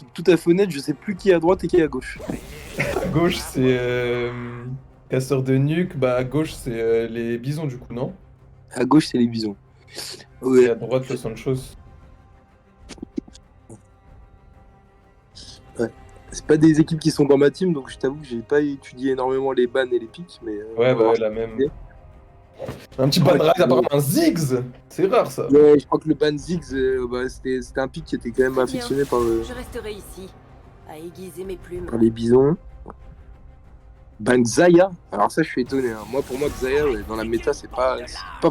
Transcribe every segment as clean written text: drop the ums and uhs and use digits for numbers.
équipe tout à fait honnête, je sais plus qui est à droite et qui est à gauche. À gauche, c'est casseur de nuque. Bah, à gauche, c'est les bisons, du coup, non? À gauche, c'est les bisons. Et Ouais. à droite, Los Angeles. C'est pas des équipes qui sont dans ma team, donc je t'avoue que j'ai pas étudié énormément les bans et les pics, mais Ouais, on va bah, voir. ouais, la même. Un petit ban rise, apparemment, un Ziggs. C'est rare, ça. Ouais, je crois que le ban Ziggs, c'était un pic qui était quand même Bien. affectionné Je resterai ici, à aiguiser mes plumes. par les bisons. Ban Xayah, alors ça je suis étonné. Hein. Moi, pour moi, Xayah, ouais, dans la méta, c'est pas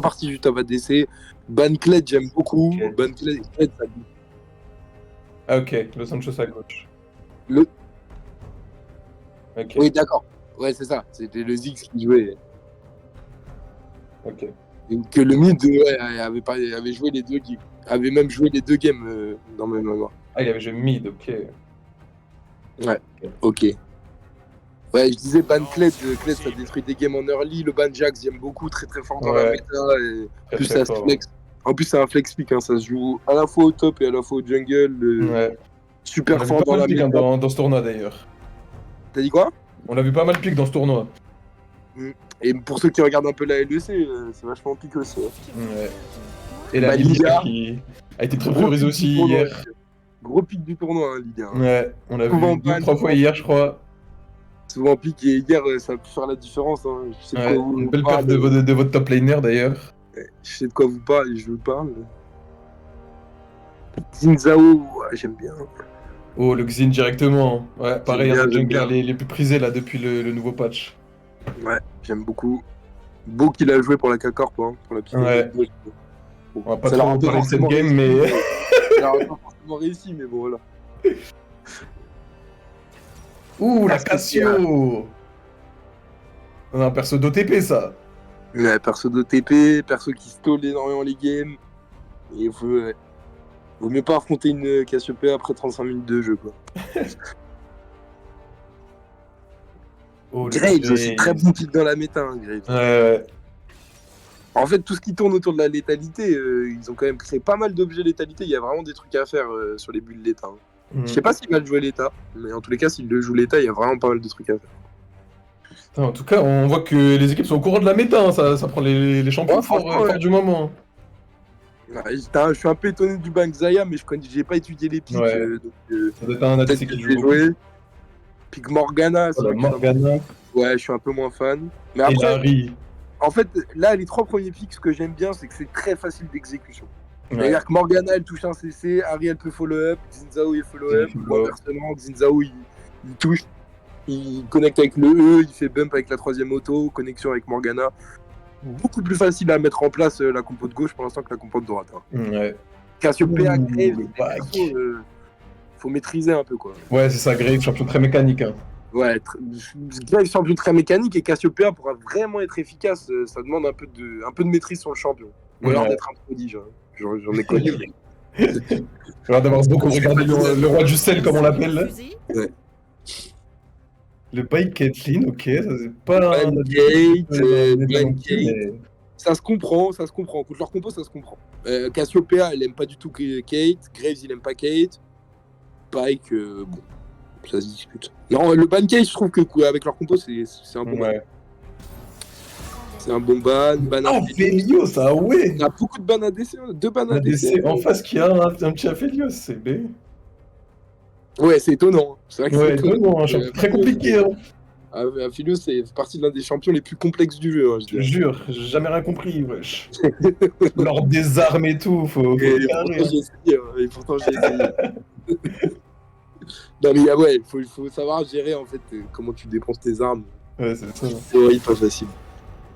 parti du top ADC. Ban Kled, j'aime beaucoup. Ok. Ban Kled, ça... Ah, ok, Los Angeles à gauche. Ok, Oui, d'accord. Ouais, c'est ça. C'était le Ziggs qui jouait. ok. Et que le mid avait joué les deux games. Avait même joué les deux games dans ma mémoire. Ah, il avait joué mid, ok. Ouais, ok. Ouais, je disais ban Kled, Kled ça détruit des games en early. Le ban Jax, j'aime beaucoup, très très fort dans la Ouais. méta. Et Très, plus très ça se fort. flex. En plus, c'est un flex pick, hein, ça se joue à la fois au top et à la fois au jungle. Ouais. On Super l'a vu fort pas dans mal la pique hein, méta. dans ce tournoi, d'ailleurs. T'as dit quoi? On l'a vu pas mal pique dans ce tournoi. Et pour ceux qui regardent un peu la LEC, c'est vachement pique aussi. Ouais. Et la Bah, Lilia Lilia. qui a été très Gros priorisée pic aussi du tournoi, hier. Gros pic du tournoi, hein, Lilia. Hein. Ouais, on l'a Souvent vu deux ou ban, trois fois souvent hier, je crois. Souvent pique et hier, ça a pu faire la différence. Hein. Je sais de quoi Ouais, vous une belle parlez. perf de votre top laner, d'ailleurs. Je sais de quoi vous parlez, je vous parle. Zinzao, ouais, j'aime bien. Oh, le Xin directement. Ouais, pareil, J'aime un bien, des j'aime junglers bien. les plus prisés là depuis le nouveau patch. Ouais, j'aime beaucoup. Beau qu'il a joué pour la K-Corp, hein, pour la petite Ouais. anecdote. Bon, On va pas ça leur trop a pas parler de cette forcément game, réussi, mais. ça leur a pas forcément réussi, mais bon, voilà. Ouh, la Cassio. Cassio. On a un perso d'OTP, ça. Ouais, perso d'OTP, perso qui stole énormément les games. Et vaut mieux pas affronter une Cassiopeia après 35 minutes de jeu, quoi. Oh, le Graves aussi, très Graves. bon pick dans la méta, hein, Graves. Ouais. En fait, tout ce qui tourne autour de la létalité, ils ont quand même créé pas mal d'objets létalité. Il y a vraiment des trucs à faire sur les bulles l'état. Hein. Je sais pas s'ils veulent jouer l'état, mais en tous les cas, s'ils le jouent l'état, il y a vraiment pas mal de trucs à faire. Putain, en tout cas, on voit que les équipes sont au courant de la méta, hein. Ça prend les champions Ouais, forts franchement, ouais. du moment. Ouais, je suis un peu étonné du bank Zaya, mais j'ai pas étudié les pics. Ouais. Donc, Ça doit être un peut-être ADC que qui je joue vais beaucoup. jouer. Pick Morgana, c'est Voilà, vrai que Morgana ouais, je suis un peu moins fan. Mais et après, Larry. en fait, là, les trois premiers picks, ce que j'aime bien, c'est que c'est très facile d'exécution. Ouais. C'est-à-dire que Morgana, elle touche un CC, Ari, elle peut follow-up, Zinzao, il follow-up. Il Ou follow-up. inversement, Zinzao, il touche, il connecte avec le E, il fait bump avec la troisième auto, connexion avec Morgana. Beaucoup plus facile à mettre en place la compo de gauche pour l'instant que la compo de droite. Hein. Ouais. Cassiopeia, Ouh, Graves, le les back. persos, faut maîtriser un peu, quoi. Ouais, c'est ça, Grave, champion très mécanique. Hein. Ouais, Graves, champion très mécanique, et Cassiopeia, pour vraiment être efficace, ça demande un peu de maîtrise sur le champion. Ou alors Ouais. d'être un prodige. Hein. J'en ai connu. Alors d'avoir beaucoup regardé le roi du sel, comme on l'appelle. Ouais. Le bike Caitlyn, ok, ça c'est pas un Blind ADC Gate, dans la méta Blind non plus, Gate. mais. Ça se comprend. Contre leur compo, ça se comprend. Cassiopeia, elle aime pas du tout Kate. Graves, il aime pas Kate. Pike, bon, ça se discute. Non, le ban Kate, je trouve que avec leur compo, c'est un bon ban. Ouais. C'est un bon ban. Oh, Félio, ça, ouais! On a beaucoup de ban ADC, 2 ban ADC. ADC en face qui a un petit Aphelios, c'est B. Ouais, c'est étonnant. C'est vrai que Ouais, c'est étonnant. non, un champion très compliqué, hein. Aphelios, c'est partie de l'un des champions les plus complexes du jeu. Hein, Je te jure, j'ai jamais rien compris, wesh. L'ordre des armes et tout, faut Et carrer. pourtant, j'ai essayé. Hein, et pourtant, j'ai essayé. Non, mais ouais, faut savoir gérer en fait comment tu dépenses tes armes. Ouais, c'est ça. C'est pas facile.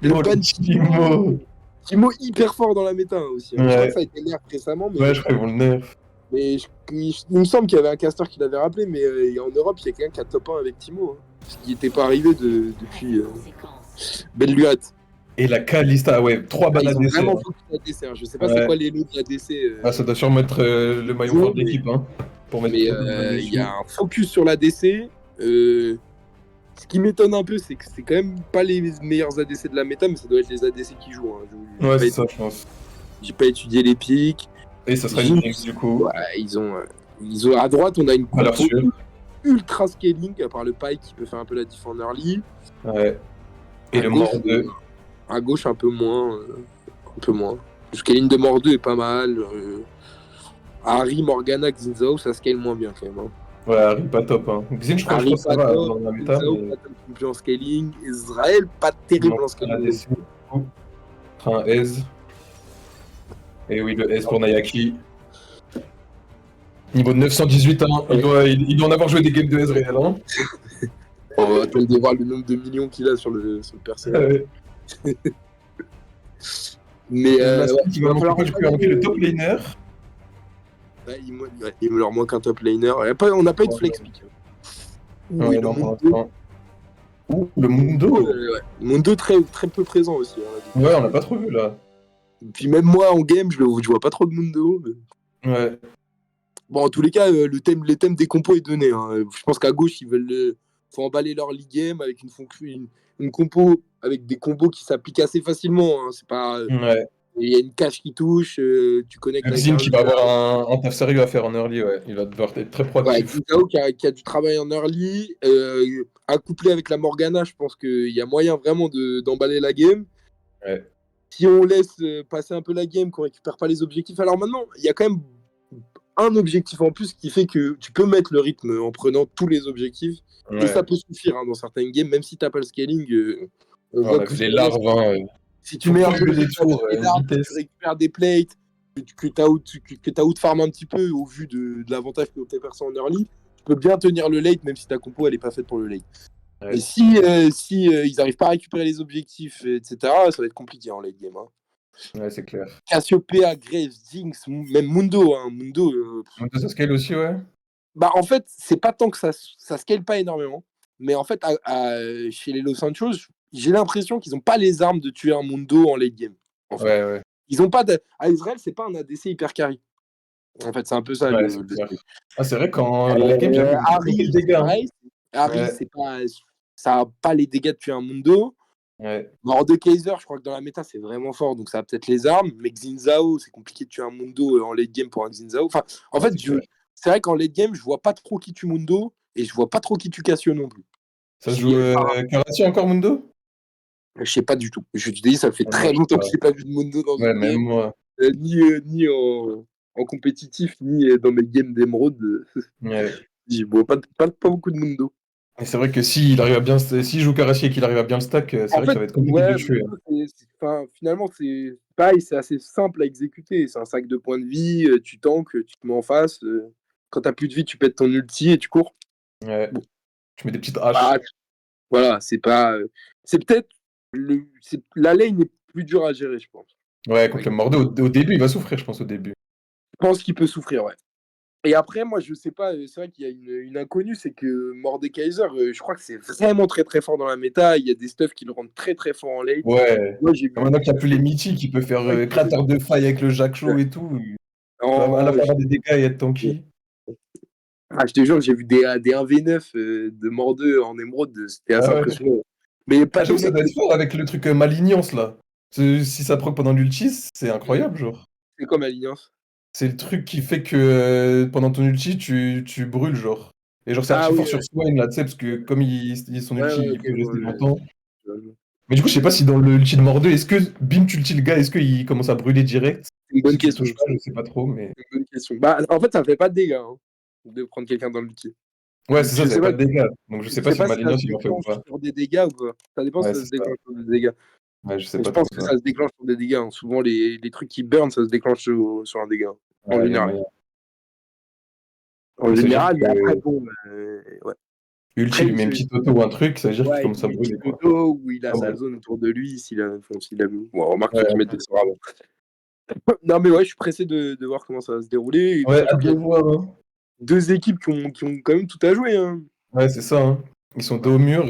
Le Oh, ban le Timo. Timo hyper fort dans la méta hein, aussi. Hein. Ouais. Je crois que ça a été nerf récemment, mais, Ouais, je crois qu'ils vont le nerf. mais il me semble qu'il y avait un caster qui l'avait rappelé, mais en Europe, il y a quelqu'un qui a top 1 avec Timo. Hein, ce qui n'était pas arrivé depuis Belluat. Et la Kalista, ouais, 3 Ils balles ont ADC. vraiment Hein. focus l'ADC. Hein. Je sais pas Ouais. c'est quoi les lots de l'ADC. Ah, ça doit sûrement être le maillon fort de l'équipe, hein. Pour mettre Mais tout le monde il y dessus. a un focus sur l'ADC. Ce qui m'étonne un peu, c'est que c'est quand même pas les meilleurs ADC de la méta, mais ça doit être les ADC qui jouent. Hein. Ouais, c'est ça, je pense. J'ai pas étudié les pics. Et ça sera une Jinx, du coup. Ouais, ils ont À droite, on a une Valeur compo sûre. ultra scaling, à part le Pike qui peut faire un peu la diff en early. Ouais. Et À le gauche, mort 2. à gauche un peu moins. Le scaling de mort 2 est pas mal. Harry, Morgana, Xin ça scale moins bien quand même. Hein. Ouais, Harry, pas top. Hein. Xin, je Harry, pense que ça pas va top. dans la méta, Xin mais. pas top non plus en scaling. Israël, pas terrible en scaling. ADC. Un S. Et oui, le S pour Nayaki. Niveau 918, hein. Il doit en avoir joué des games de S réel. Hein. On va attendre de voir le nombre de millions qu'il a sur le personnage. Mais il va manquer le top laner. Ouais, il me leur manque un top laner. On n'a pas eu de flex pick. Ouais, non, pour l'instant. Le Mundo. Mundo très, très peu présent aussi. Hein, ouais, on l'a pas trop vu là. Et puis même moi en game, je vois pas trop de Mundo. Ouais. Bon, en tous les cas, les thèmes des compos est donné. Hein. Je pense qu'à gauche, faut emballer leur league game avec une compo avec des combos qui s'appliquent assez facilement. Hein. C'est pas. Ouais. Il y a une cache qui touche, tu connectes avec Xin qui va avoir un taf sérieux à faire en early, ouais. Il va devoir être très proactif. Xinzao qui a du travail en early, accouplé avec la Morgana, je pense qu'il y a moyen vraiment d'emballer la game. Ouais. Si on laisse passer un peu la game, qu'on récupère pas les objectifs, alors maintenant, il y a quand même un objectif en plus qui fait que tu peux mettre le rythme en prenant tous les objectifs, et ça peut suffire hein, dans certaines games, même si t'as pas le scaling. On voit que les larves, si tu mets un peu des tours, tu récupères des plates, que t'as out farm un petit peu au vu de l'avantage que tes persos en early, tu peux bien tenir le late même si ta compo elle est pas faite pour le late. Ouais. Et si ils arrivent pas à récupérer les objectifs, etc., ça va être compliqué en late game. Hein. Ouais, c'est clair. Cassiopeia, Graves, Jinx, même Mundo. Hein, Mundo, ça scale aussi, ouais. Bah en fait, c'est pas tant que ça scale pas énormément. Mais en fait, chez les Los Angeles, j'ai l'impression qu'ils n'ont pas les armes de tuer un Mundo en late game. En fait. Ouais. Ils ont pas à Israël, c'est pas un ADC hyper carry. En fait, c'est un peu ça ouais, c'est vrai quand la game, j'avoue, Harry, dégâts. Pareil, Harry, c'est pas, ça a pas les dégâts de tuer un Mundo. Ouais. Mordekaiser, je crois que dans la méta, c'est vraiment fort, donc ça a peut-être les armes. Mais Xin c'est compliqué de tuer un Mundo en late game pour un Xin Enfin, en fait, c'est vrai qu'en late game, je vois pas trop qui tue Mundo et je vois pas trop qui tue Cassio non plus. Ça se joue Karachi encore Mundo? Je sais pas du tout. Je te dis, ça fait très longtemps que j'ai pas vu de Mundo dans une même game. moi. Ni en compétitif, ni dans mes games d'émeraude. Je vois pas beaucoup de Mundo. Et c'est vrai que s'il joue Karachi et qu'il arrive à bien le stack, c'est vrai que ça va être compliqué de le tuer. Finalement, c'est pareil, c'est assez simple à exécuter. C'est un sac de points de vie, tu tankes, tu te mets en face. Quand t'as plus de vie, tu pètes ton ulti et tu cours. Ouais. Bon. Tu mets des petites haches. Voilà, c'est pas. C'est peut-être. La lane est plus dure à gérer, je pense. Ouais, contre le Mordo, au début, il va souffrir, je pense, au début. Je pense qu'il peut souffrir, ouais. Et après, moi, je sais pas, c'est vrai qu'il y a une inconnue, c'est que Mordekaiser, je crois que c'est vraiment très très fort dans la méta. Il y a des stuffs qui le rendent très très fort en late. Ouais. Maintenant qu'il n'y a plus les mythiques, qui peut faire créateur de faille avec le Jack Show et tout. À la fois avoir des dégâts et être tanky. Ah, je te jure que j'ai vu des 1v9 de Mordeux en émeraude, c'était assez impressionnant. Mais pas ça doit être fort avec le truc Malignance là. Si ça proc pendant l'ulti, c'est incroyable, genre. C'est quoi Malignance? C'est le truc qui fait que pendant ton ulti, tu brûles, genre. Et genre, c'est archi fort sur Swain là, tu sais, parce que comme son ulti, il peut rester longtemps. Mais du coup, je sais pas si dans l'ulti de Mordeux, est-ce que bim, tu ulti le gars, est-ce qu'il commence à brûler direct? C'est une bonne question. Je sais pas trop, mais. C'est une bonne question. Bah, en fait, ça fait pas de dégâts hein, de prendre quelqu'un dans l'ulti. Ouais, c'est ça, ça fait pas de dégâts. Donc je sais pas si Malignance il en fait ou pas. Sur des dégâts ou pas. Ça dépend si ça se déclenche sur des dégâts. Ouais, je sais pas. Je pense que ça se déclenche sur des dégâts. Hein. Souvent, les trucs qui burn, ça se déclenche sur un dégât. En général. En général, mais après, bon, ouais. Ulti, il met une petite auto ou un truc, ça veut dire qu'il commence à brûler. Une auto où il a sa zone autour de lui, s'il a mis. Bon, remarque qu'il met des sorts avant. Non, mais ouais, je suis pressé de voir comment ça va se dérouler. Ouais, hâte de voir. Hein. Deux équipes qui ont quand même tout à jouer. Hein. Ouais, c'est ça. Hein. Ils sont dos au mur.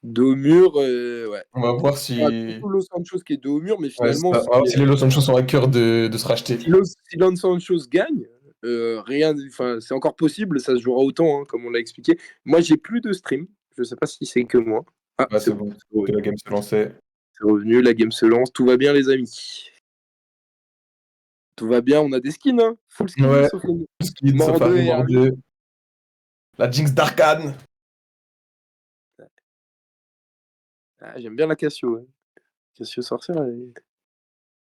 Dos au mur, ouais. On va voir si. Surtout Los Angeles qui est dos au mur, mais finalement. Si les Los Angeles sont à cœur de se racheter. Si Los Angeles gagne, c'est encore possible, ça se jouera autant, hein, comme on l'a expliqué. Moi, j'ai plus de stream. Je sais pas si c'est que moi. Ah, c'est bon. La game se lançait. C'est revenu, la game se lance. Tout va bien, les amis. Tout va bien, on a des skins, hein. Full skin, Ouais. sauf le Skid, Mort 2 Safari, et Mort Harry. 2. La Jinx d'Arcane. Ah, j'aime bien la Cassio. Ouais. Cassio sorcière, elle...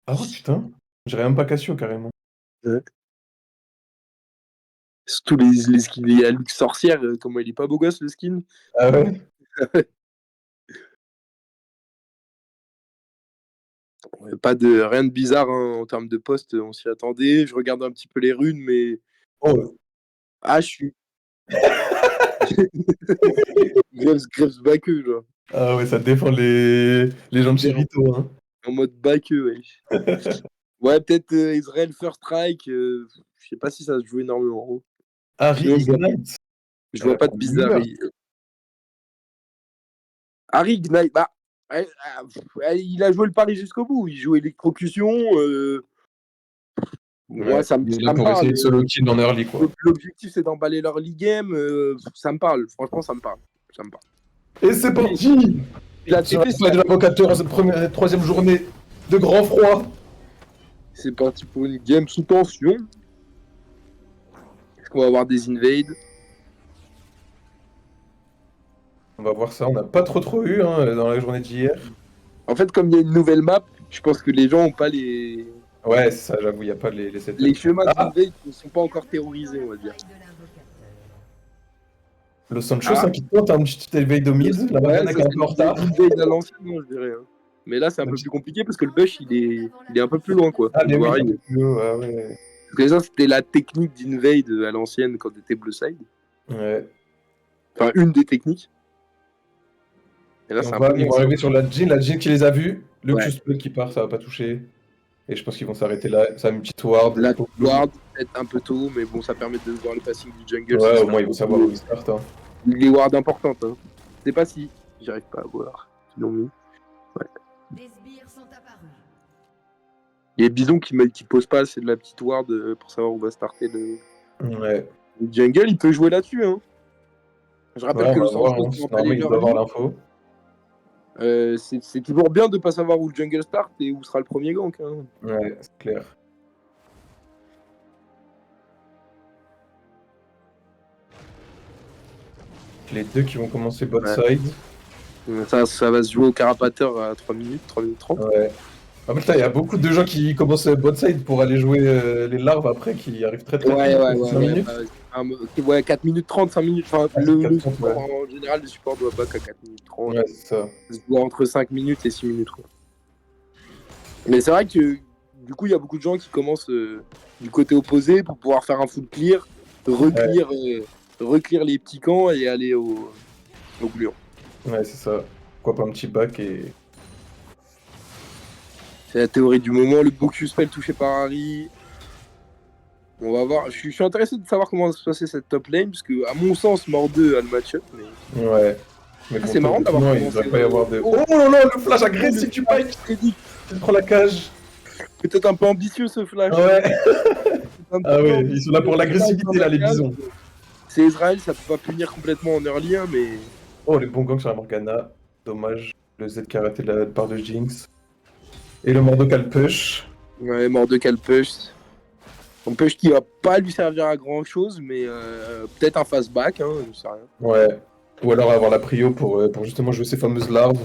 Ah ouais, putain. J'irais même pas Cassio, carrément. Ouais. Surtout les skins, il y a Lux sorcière, comment il est pas beau gosse le skin. Ah ouais. Pas de rien de bizarre hein, en termes de poste, on s'y attendait. Je regarde un petit peu les runes, mais Oh. ah, je suis Graves backeux, genre. Ah ouais, ça défend les gens de Chirito, hein. En mode backeux, wesh. Ouais, peut-être Israel First Strike. Je sais pas si ça se joue énormément. Harry Sinon, Ignite. je vois pas de bizarrerie. Harry Ignite, bah, il a joué le pari jusqu'au bout. Il joue électrocution. Moi, Ouais, ça me il est là pour parle. essayer de solo kill en early, quoi. L'objectif, c'est d'emballer leur league game. Ça me parle. Franchement, ça me parle. Ça me parle. Et c'est parti. La Sur la TP, fin de l'invocateur, cette troisième journée de grand froid. c'est parti pour une game sous tension. Est-ce qu'on va avoir des invades? On va voir ça, on n'a pas trop eu hein, dans la journée d'hier. En fait, comme il y a une nouvelle map, je pense que les gens n'ont pas les... Ouais, ça, j'avoue, il n'y a pas les setups. Les chemins d'invade ne sont pas encore terrorisés, on va dire. Los Sanchos hein, qui tente un petit invade au mid, la Morgana qui est un peu en retard. Invade à l'ancienne, je dirais. Hein. Mais là, c'est un peu plus compliqué parce que le bush, il est un peu plus loin, quoi. Ah, mais oui, il est un peu plus haut, ah ouais. Parce que ça, c'était la technique d'invade à l'ancienne quand t'étais blue side. Ouais. Enfin, une des techniques. Et là, ils vont arriver sur la Jhin qui les a vus. Le Q-Spell qui part, ça va pas toucher. Et je pense qu'ils vont s'arrêter là. Ça a une petite ward. La ward, peut-être un peu tôt, mais bon, ça permet de voir le passing du jungle. Ouais, au moins ils vont savoir où ils startent. Hein. Les wards importantes. Hein. Je sais pas si j'arrive pas à voir. Sinon, oui. Ouais. Les sbires sont apparus. Il y a Bison qui pose pas, c'est de la petite ward pour savoir où va starter le jungle. Il peut jouer là-dessus. Hein. Je rappelle que le Sancho, il doit avoir l'info. C'est toujours bien de pas savoir où le jungle start et où sera le premier gank. Hein. Ouais, c'est clair. Les deux qui vont commencer bot side. Ça va se jouer au carapateur à 3 minutes 30. Ouais. En fait, là, il y a beaucoup de gens qui commencent bot side pour aller jouer les larves après, qui arrivent très vite. Ouais, 4 minutes 30, 5 minutes. Enfin, le support, en général, le support doit back à 4 minutes 30. Ouais, c'est ça. Ça se doit entre 5 minutes et 6 minutes. Quoi. Mais c'est vrai que du coup, il y a beaucoup de gens qui commencent du côté opposé pour pouvoir faire un full clear, reclear les petits camps et aller au gluant. Ouais, c'est ça. Pourquoi pas un petit back et... C'est la théorie du moment. Le beau Q-spell touché par Harry. On va voir. Je suis intéressé de savoir comment va se passer cette top lane, parce que, à mon sens, Mort 2 a le match-up. Mais... Ouais. Mais c'est marrant d'avoir. Non, il ne devrait pas y avoir de. Oh là là, le flash agressif du Pike. Il prend la cage. Peut-être un peu ambitieux ce flash. Ouais. Ah ouais, ils sont là pour l'agressivité, là, les bisons. C'est Israël, ça peut pas punir complètement en early, hein, mais. Oh, les bons gangs sur la Morgana. Dommage. Le Z qui a raté la part de Jinx. Et le Mordocal push. Ouais, Mordocal push. Un push qui va pas lui servir à grand chose, mais peut-être un fast back, hein, je sais rien. Ouais. Ou alors avoir la prio pour justement jouer ces fameuses larves.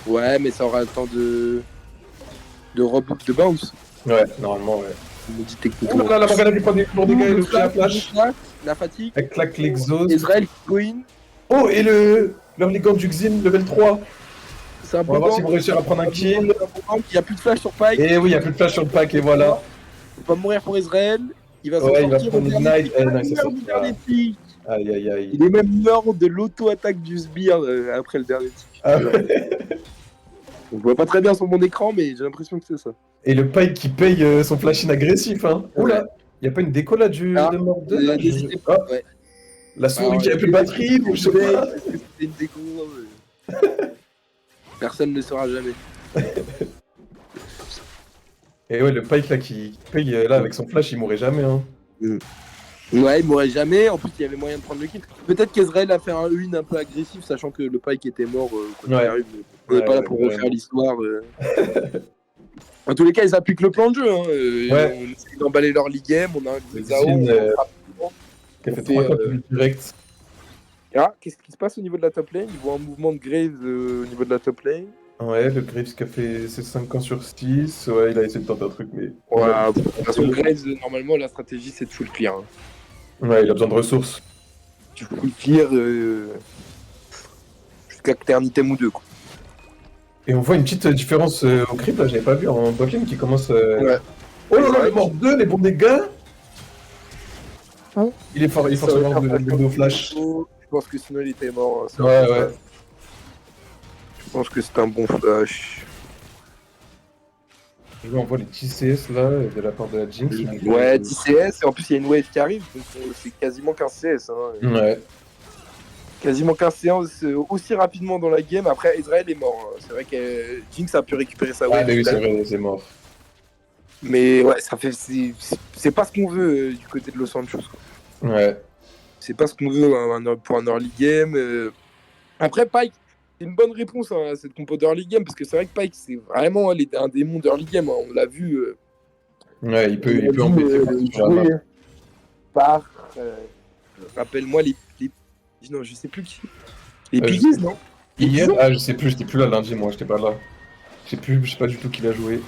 Ouais, mais ça aura le temps de bounce. Ouais, normalement, ouais. Techniquement. Oh là, la Morgana qui prend des lourds dégâts et le flash. La fatigue. Elle claque l'exhaust. Israël qui go in. Oh, et leur ligand du Xin, level 3. On va voir s'ils vont réussir à prendre un kill. Il n'y a plus de flash sur Pike. Et oui, il n'y a plus de flash sur le pack, et voilà. Il va mourir pour Israël. Il va s'en sortir. Il va prendre Ignite. Aïe, aïe, aïe. Il est même mort de l'auto-attaque du sbire après le dernier tick. Ah ouais. On voit pas très bien sur mon écran, mais j'ai l'impression que c'est ça. Et le Pike qui paye son flash-in agressif, hein. Oula, il n'y a pas une déco là de mort 2 ouais. La souris qui a plus de batterie, ou je sais pas. C'était une déco. Personne ne le saura jamais. Et ouais, le Pike là qui paye là avec son flash, il mourrait jamais, hein. Ouais, il mourrait jamais. En plus, il y avait moyen de prendre le kill. Peut-être qu'Ezrael a fait un win un peu agressif, sachant que le Pike était mort quand il arrive. On n'est pas là pour refaire l'histoire. En tous les cas, ils appliquent le plan de jeu. Hein. Ouais. On essaie d'emballer leur league game. On a un Zao qui a fait 3 copies direct. Ah, qu'est-ce qui se passe au niveau de la top lane? Ils voient un mouvement de Graves au niveau de la top lane. Ouais, le Graves qui a fait ses 5 ans sur 6. Ouais, il a essayé de tenter un truc, mais. Ouais, de toute façon, Graves, normalement, la stratégie, c'est de full clear. Hein. Ouais, il a besoin de ressources. Tu full clear jusqu'à que t'aies un item ou deux. Quoi. Et on voit une petite différence au creep, là, j'avais pas vu en botlane qui commence. Ouais. Oh là là, le mort 2, les bons dégâts! Hein Il est fort, ce mort de flash. Je pense que sinon il était mort. Hein, ouais. Je pense que c'est un bon flash. Et là, on voit les petits CS là, de la part de la Jinx. Ouais, 10 CS, et en plus il y a une wave qui arrive, donc c'est quasiment 15 CS. Hein. Ouais. Quasiment 15 séances aussi rapidement dans la game. Après, Israël est mort. Hein. C'est vrai que Jinx a pu récupérer sa wave. Ah, mais oui, c'est vrai, c'est mort. Mais ouais, ça fait. C'est pas ce qu'on veut du côté de Los Angeles. Quoi. Ouais. C'est pas ce qu'on veut pour un early game. Après, Pike, c'est une bonne réponse à cette compo d'early game, parce que c'est vrai que Pike, c'est vraiment un démon d'early game. Hein. On l'a vu. Ouais, il peut embêter jouer par. Rappelle-moi les. Non, je sais plus qui. Les Piggies, non? Hier, je sais plus, j'étais plus là lundi, moi, j'étais pas là. Je sais pas du tout qui l'a joué.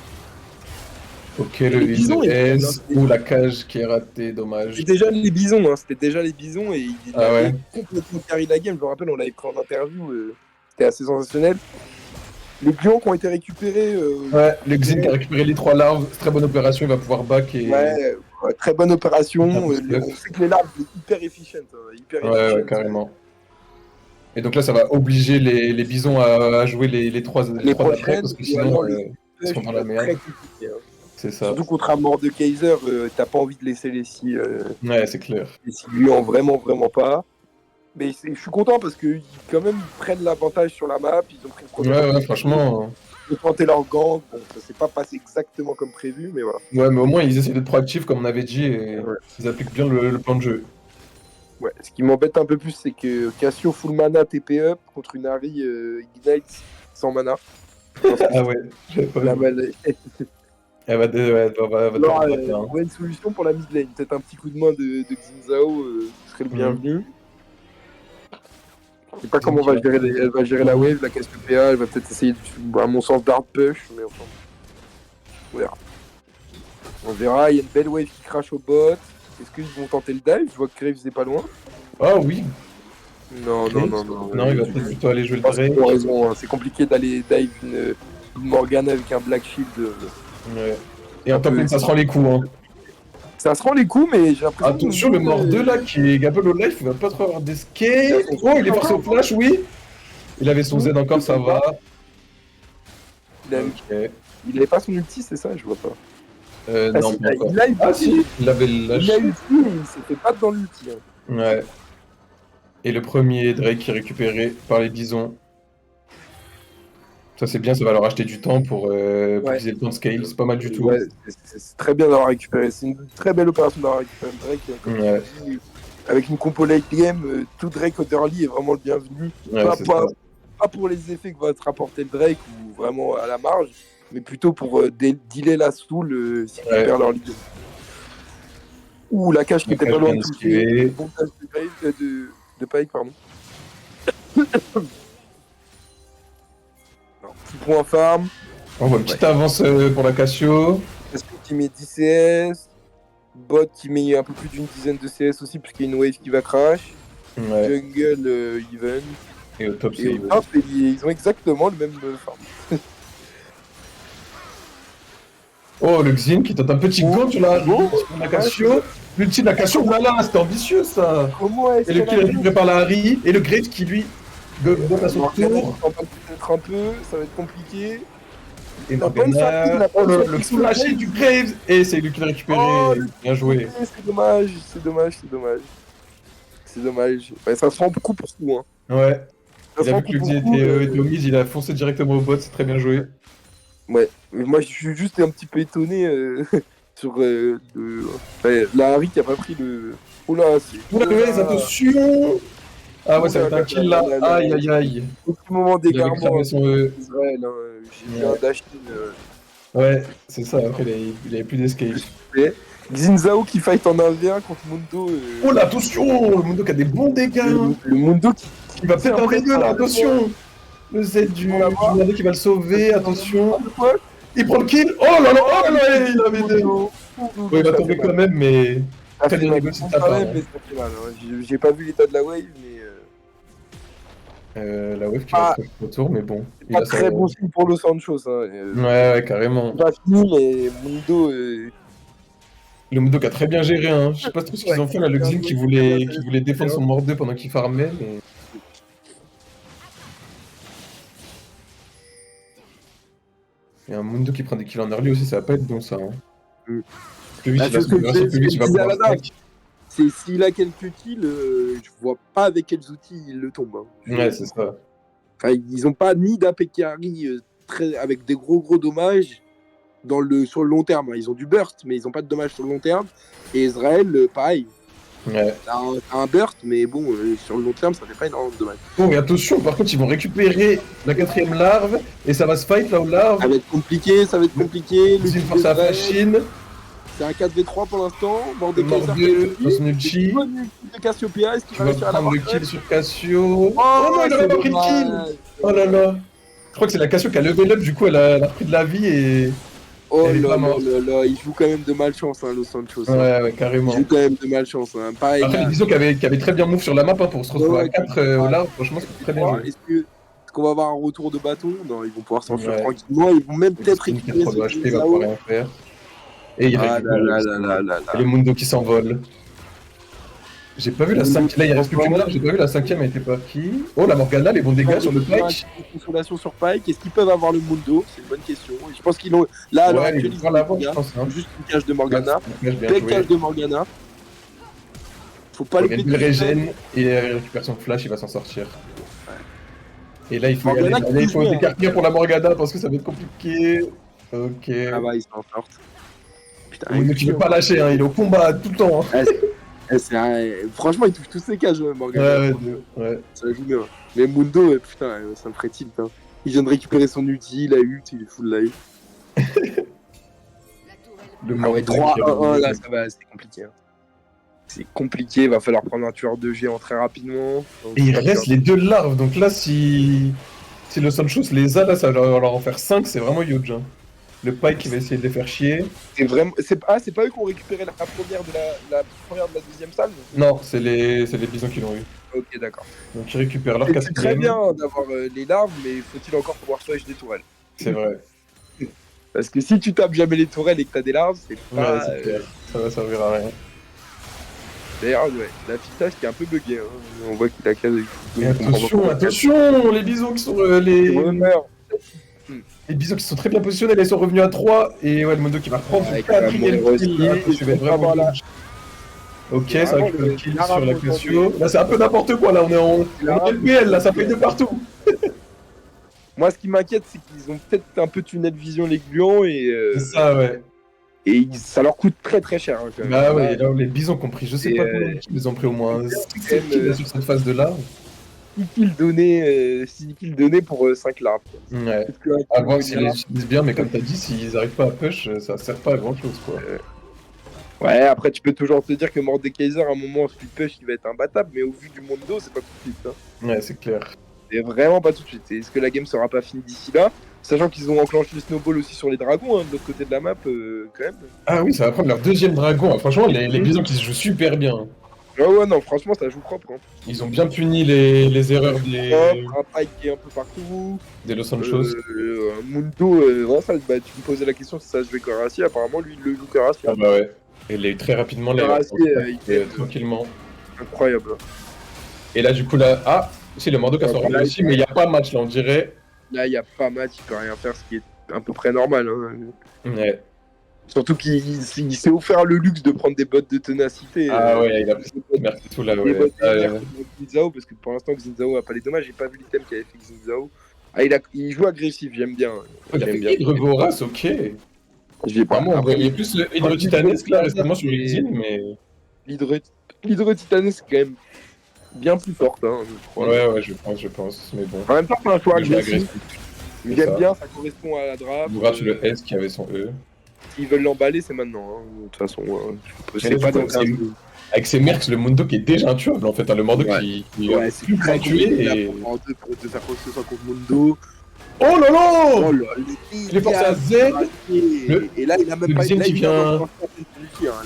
Ok, le S ou la cage qui est ratée, dommage. C'était déjà les bisons, hein. C'était déjà les bisons et il avait complètement carré la game. Je me rappelle, on l'avait pris en interview, c'était assez sensationnel. Les clients qui ont été récupérés. Ouais, le Xin qui a récupéré les 3 larves, très bonne opération, il va pouvoir back et. Ouais, très bonne opération. On sait que les larves sont hyper efficientes. Ouais, carrément. Et donc là, ça va obliger les bisons à jouer les 3 d'après, parce que sinon, ils seront dans la merde. C'est ça. Surtout contre un mort de Kaiser, t'as pas envie de laisser les scies. Ouais, c'est clair. Les scies lui en vraiment pas. Mais je suis content parce qu'ils quand même prennent l'avantage sur la map. Ils ont pris le ouais, franchement. Ils ont planté leur gant. Bon, ça s'est pas passé exactement comme prévu, mais voilà. Ouais, mais au moins ils essaient d'être proactifs comme on avait dit et ils appliquent bien le plan de jeu. Ouais, ce qui m'embête un peu plus, c'est que Cassio full mana TP up contre une Harry Ignite sans mana. Ah ouais, j'avais pas vu. Elle va une solution pour la mid lane. Peut-être un petit coup de main de Xinzao serait le bienvenu. Je sais pas comment elle va gérer la wave, la Cassiopeia. Elle va peut-être essayer, à mon sens, d'hard push. Mais enfin, on verra. On verra. Il y a une belle wave qui crache au bot. Est-ce qu'ils vont tenter le dive? Je vois que Graves est pas loin. Ah oui. Non. Non, il va peut-être plutôt aller jouer le Drake. T'as raison. Hein. C'est compliqué d'aller dive une Morgana avec un Black Shield. Ouais. Et en top lane, ça se rend les coups. Hein. Ça se rend les coups, mais j'ai l'impression. Attention, le mort 2 là qui est un peu low life, il va pas trop avoir d'escape. Oh, il est forcé au flash, oui. Il avait son Z encore, ça va. Il avait pas son ulti, c'est ça? Je vois pas. Non, pas encore. Si, il avait le lâche. Il a ulti, mais il s'était pas dans l'ulti. Hein. Ouais. Et le premier Drake qui est récupéré par les bisons. Ça c'est bien, ça va leur acheter du temps pour utiliser le temps de scale, c'est pas mal du tout. Ouais, c'est très bien d'avoir récupéré, c'est une très belle opération d'avoir récupéré Drake. Comme tu dis, avec une compo late game, tout Drake au early est vraiment le bienvenu. Ouais, pas pour les effets que va te rapporter le Drake ou vraiment à la marge, mais plutôt pour dealer la stool si tu perds leur lead. Ouh, la cage qui était pas loin de toucher. Bon cache de Pike, pardon. Petit point farm. On voit une petite avance pour la Cassio. Cassio qui met 10 CS. Bot qui met un peu plus d'une dizaine de CS aussi, puisqu'il y a une wave qui va crash. Ouais. Jungle even. Et au top, c'est even. Ils ont exactement le même farm. Oh, le Xin qui tente un petit gant sur la Cassio. L'ulti de la Cassio, voilà, c'était ambitieux ça. Comment est-ce et le kill récupéré par la Harry. Et le Graves qui lui donne à son tour. Peut-être un peu, ça va être compliqué. Et le flashé du Graves. Et c'est lui qui l'a récupéré. Bien joué. C'est dommage. Ouais, ça se rend beaucoup pour tout. Hein. Ouais. Il a vu que le Xin était au mid, il a foncé directement au bot, c'est très bien joué. Ouais, mais moi je suis juste un petit peu étonné sur la Harry qui a pas pris le. Oula, c'est. Oula, attention. Ah ouais, ça va être un kill là. Aïe. Au petit moment d'égarement Israël. Israël, j'ai vu un dash Ouais, c'est ça, après il avait plus d'escape. Xin Zhao qui fight en 1v1 contre Mundo. Oh là, attention! Le Mundo qui a des bons dégâts! Le Mundo qui va peut-être en V2 là, attention! Le Z du Mundo qui va le sauver, attention! Il prend le kill! Oh là là, oh là là, il a V2! Ouais, il va tomber quand même, mais. Très bien négocié de ta part. J'ai pas vu l'état de la wave, mais. La wave qui va faire retour, mais bon. Pas très bon signe pour Los Sanchos. Ouais, carrément. Pas fini, mais Mundo. Le Mundo qui a très bien géré, hein. Je sais pas trop ce qu'ils ont fait là, le Xin qui voulait défendre son mort 2 pendant qu'il farmait, mais. Il y a un Mundo qui prend des kills en early aussi, ça va pas être bon ça. Hein. Plus vite, il va pouvoir stack. S'il a quelques kills, je vois pas avec quels outils il le tombe. Hein. Ouais, c'est ça. Enfin, ils ont pas ni d'AP carry avec des gros dommages sur le long terme. Hein. Ils ont du burst, mais ils ont pas de dommages sur le long terme. Et Israël, pareil. Ouais. Un burst, mais bon, sur le long terme, ça fait pas énormément de dommages. Oh, mais attention, par contre, ils vont récupérer la 4ème larve, et ça va se fight là aux larves. Ça va être compliqué. C'est une force à la machine. C'est un 4v3 pour l'instant. Mordekaiser dans son ulti. De Cassiopeia, est-ce qu'il va réussir à prendre le kill sur Cassio? Oh non, il a pas pris le kill! Oh là là! Je crois que c'est la Cassio qui a level up, du coup elle a pris de la vie et. Oh là là, il joue quand même de malchance, hein, Los Sanchos. Ouais, carrément. Il joue quand même de malchance. Hein. Pareil, après, disons qu'il avait très bien move sur la map hein, pour se retrouver à 4 au large, franchement, c'est très bien joué. Est-ce qu'on va avoir un retour de bâton? Non, ils vont pouvoir s'enfuir tranquillement. Ils vont même peut-être récupérer ce HP, il va pouvoir rien faire. Et il récupère les Mundo qui s'envolent. J'ai pas vu la 5ème. Là, il reste plus qu'une larve, j'ai pas vu la 5ème, elle était pas qui. Oh, la Morgana, les bons dégâts sur le Pike. Consolation sur Pike. Est-ce qu'ils peuvent avoir le Mundo? C'est une bonne question. Je pense qu'ils l'ont. Là, à l'heure actuelle, ils ont juste une cage de Morgana. Belle cage de Morgana. Faut pas le péter. Il régène et il récupère son flash, il va s'en sortir. Et là, il faut s'écarter pour la Morgana parce que ça va être compliqué. Ok. Ah bah, ils s'en sortent. Putain, tu veux pas lâcher, hein, il est au combat tout le temps. Hein. Franchement, il touche tous ses cages, Morgana. Ouais. Ça joue bien. Mais Mundo, putain, ça me ferait tilt. Hein. Il vient de récupérer son ulti, la ult, il est full live. Le 3-1-1, là, ça va, c'est compliqué. Hein. C'est compliqué, va falloir prendre un tueur de géant très rapidement. Donc, et il reste les 2 larves, donc là, si le Sanchos les a, là, ça va leur en faire 5, c'est vraiment huge. Hein. Le Pike qui va essayer de les faire chier. C'est pas eux qui ont récupéré la première de la deuxième salle? Non, c'est les bisons qui l'ont eu. Ok, d'accord. Donc ils récupèrent leur 4ème. C'est très bien d'avoir les larves, mais faut-il encore pouvoir switch des tourelles? C'est vrai. Parce que si tu tapes jamais les tourelles et que t'as des larves, c'est pas... Ouais, c'est clair. Ça va servir à rien. D'ailleurs, ouais, l'affichage qui est un peu bugué. Hein. On voit qu'il a cassé. Attention, les bisons qui sont les bisons qui sont très bien positionnés, là, ils sont revenus à 3. Et ouais, le Mundo qui va prendre son 4ème kill là. Je vais vraiment là. Ok, ça récupère le kill sur la Cassio. Là, c'est un peu n'importe quoi, là, on est en LPL, là, ça fait de partout. Moi, ce qui m'inquiète, c'est qu'ils ont peut-être un peu tunnel vision les gluants et... C'est ça, ouais. Et ça leur coûte très très cher. Hein, quand même. Bah ouais, là, les bisons ont pris, je sais pas combien de kills, ils ont pris au moins 6 kills sur cette phase de larve. 6 kills donnés pour 5 larves. Ouais. À voir s'ils les utilisent bien, mais comme t'as dit, s'ils arrivent pas à push, ça sert pas à grand chose, quoi. Ouais, après tu peux toujours te dire que Mordekaiser à un moment en split push il va être imbattable, mais au vu du Mundo, c'est pas tout de suite. Hein. Ouais, c'est clair. C'est vraiment pas tout de suite. Est-ce que la game sera pas finie d'ici là? Sachant qu'ils ont enclenché le snowball aussi sur les dragons, hein, de l'autre côté de la map, quand même. Ah oui, ça va prendre leur 2ème dragon. Franchement, les bisons qui se jouent super bien. Ouais, non, franchement, ça joue propre. Hein. Ils ont bien puni les erreurs des... Un Pike qui est un peu partout. Des Los Sanchos. Mundo, ça, tu me posais la question si ça jouait Karassi. Apparemment, lui, il le joue Karassi. Ah bah ouais. Et il a eu très rapidement les tranquillement. Incroyable. Et là, du coup, là... Ah, si, le Mordok a son revenu aussi, mais il n'y a pas match, là, on dirait. Là, il n'y a pas match, il peut rien faire, ce qui est à peu près normal. Hein. Ouais. Surtout qu'il s'est offert le luxe de prendre des bottes de ténacité. Ah ouais, il a pris merci tout là, ouais. Des bottes de Xinzao, parce que pour l'instant, Xinzao n'a pas les dommages. J'ai pas vu l'item qu'avait fait Xinzao. Ah, il joue agressif, j'aime bien. Il a fait Hydre Vorace, ok. Vraiment, on voyait plus le Hydre Titanesque là récemment sur LinkedIn, mais... L'Hydre Titanesque est quand même bien plus forte, hein, je crois. Ouais, je pense, mais bon. En même temps, c'est un choix agressif. J'aime bien, ça correspond à la draft. Mourad sur le S qui avait son E. S'ils veulent l'emballer, c'est maintenant. Hein. De toute façon, c'est pas dans avec ses mercs, le Mundo qui est déjà intuable en fait. Hein, le Mundo qui c'est plus très tué et. De faire quoi que ce soit contre Mundo. Oh là là, oh là il est passé à Z. Et là, il a même pas le qui vient.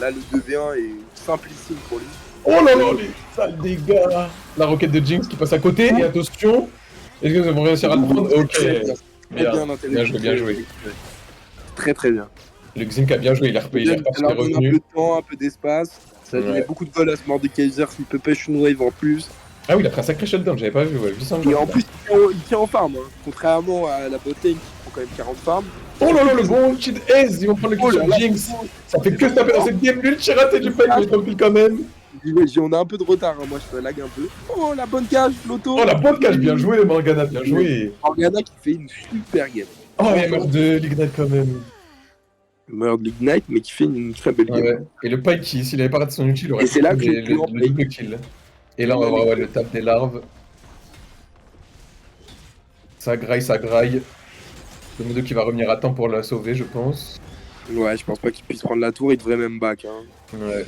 Là, le 2v1 est simplissime pour lui. Oh là là, les sales dégâts. La roquette de Jinx qui passe à côté. Et attention. Est-ce que nous allons réussir à le prendre? Ok. Bien joué. Très très bien. Le Xink a bien joué, il est reparti, il est revenu. Un peu de temps, un peu d'espace. Ça a donné beaucoup de vol à ce Mordekaiser, s'il peut push une wave en plus. Ah oui, il a pris un sacré shutdown, j'avais pas vu, ouais. Et en plus, il tient en farm, hein. Contrairement à la botlane qui prend quand même 40 farms. Oh là là, le bon ulti de Ace, ils vont prendre le kill sur Jinx. Ça fait que se taper dans cette game, l'ulti raté du fight, mais tranquille quand même. On a un peu de retard, hein. Moi je lag un peu. Oh la bonne cage, l'auto. Oh la bonne cage, bien joué Morgana, bien joué. Morgana qui fait une super game. Oh il meurt de l'Ignite quand même. Il meurt de l'Ignite mais qui fait une très belle game. Ouais. Et le Pike qui, s'il avait pas raté son ulti, il aurait fait le double kill. Et là on va voir le tap des larves. Ça graille. Le Mundo qui va revenir à temps pour la sauver, je pense. Ouais, je pense pas qu'il puisse prendre la tour, il devrait même back. Hein. Ouais.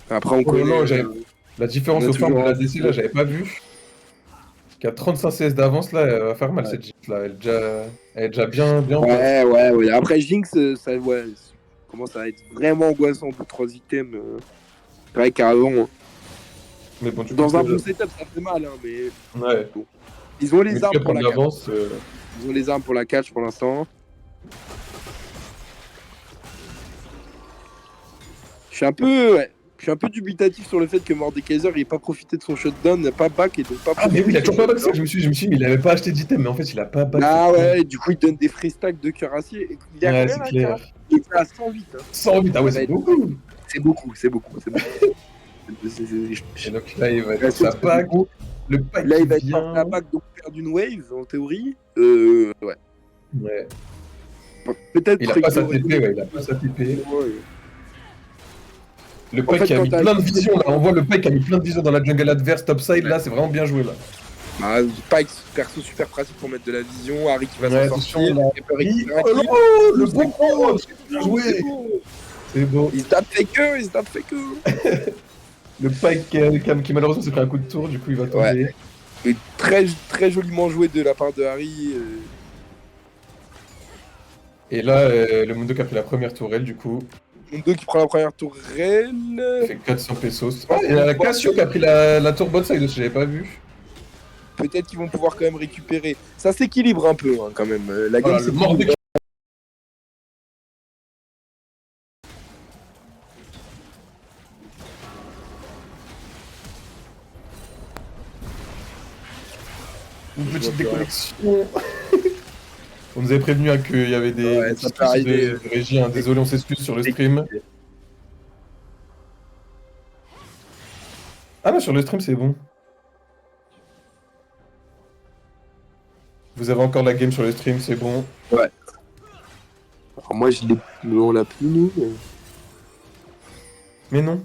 Après, on connaît. La différence au farm de la DC là, j'avais pas vu. Qui a 35 CS d'avance là, elle va faire mal cette Jinx là. Elle est déjà bien. Ouais. Après, Jinx, ça commence à être vraiment angoissant au bout de 3 items. C'est vrai qu'avant. Hein. Mais bon, dans un bon setup, ça fait mal, hein, mais. Ouais. Bon. Ils ont les armes pour la catch. Ils ont les armes pour la catch pour l'instant. Je suis un peu dubitatif sur le fait que Mordekaiser n'ait pas profité de son shutdown, n'a pas back et donc pas. Ah mais oui, il a toujours pas back ça. Je me suis dit, mais il avait pas acheté d'item, mais en fait il a pas back. Ah ouais, du coup il donne des free stacks de cœur acier. Il est c'est clair. Il est à 108. Hein. 108, ah ouais, c'est beaucoup. C'est beaucoup. Et donc là il va être sa back. Le pack là il va être la back donc perdre une wave en théorie. Ouais. Peut-être. Il a pas sa TP, ouais, il a pas sa TP. Le pack qui a mis plein de visions là, on voit le pack qui a mis plein de visions dans la jungle adverse, topside là, c'est vraiment bien joué là. Ah, Pack, perso super pratique pour mettre de la vision, Harry qui va s'en sortir. Oh, le bon coup, bien joué. C'est beau. Il se tape faker. Le Pack qui malheureusement s'est pris un coup de tour, du coup il va tomber. Ouais. Et très, très joliment joué de la part de Harry. Et là, le Mundo qui a pris la première tourelle du coup. Mundo qui prend la première tourelle. Il fait 400 pesos. Ah, il y a la Cassio qui a pris la tour bot side aussi, j'avais pas vu. Peut-être qu'ils vont pouvoir quand même récupérer. Ça s'équilibre un peu hein, quand même. La game c'est mort de... Une petite déconnexion. On nous avait prévenu hein, qu'il y avait des soucis de régie. Hein. Désolé, on s'excuse sur le stream. Ah non, sur le stream c'est bon. Vous avez encore la game sur le stream, c'est bon. Ouais. Alors moi je l'ai... On l'a plus nous. Mais non.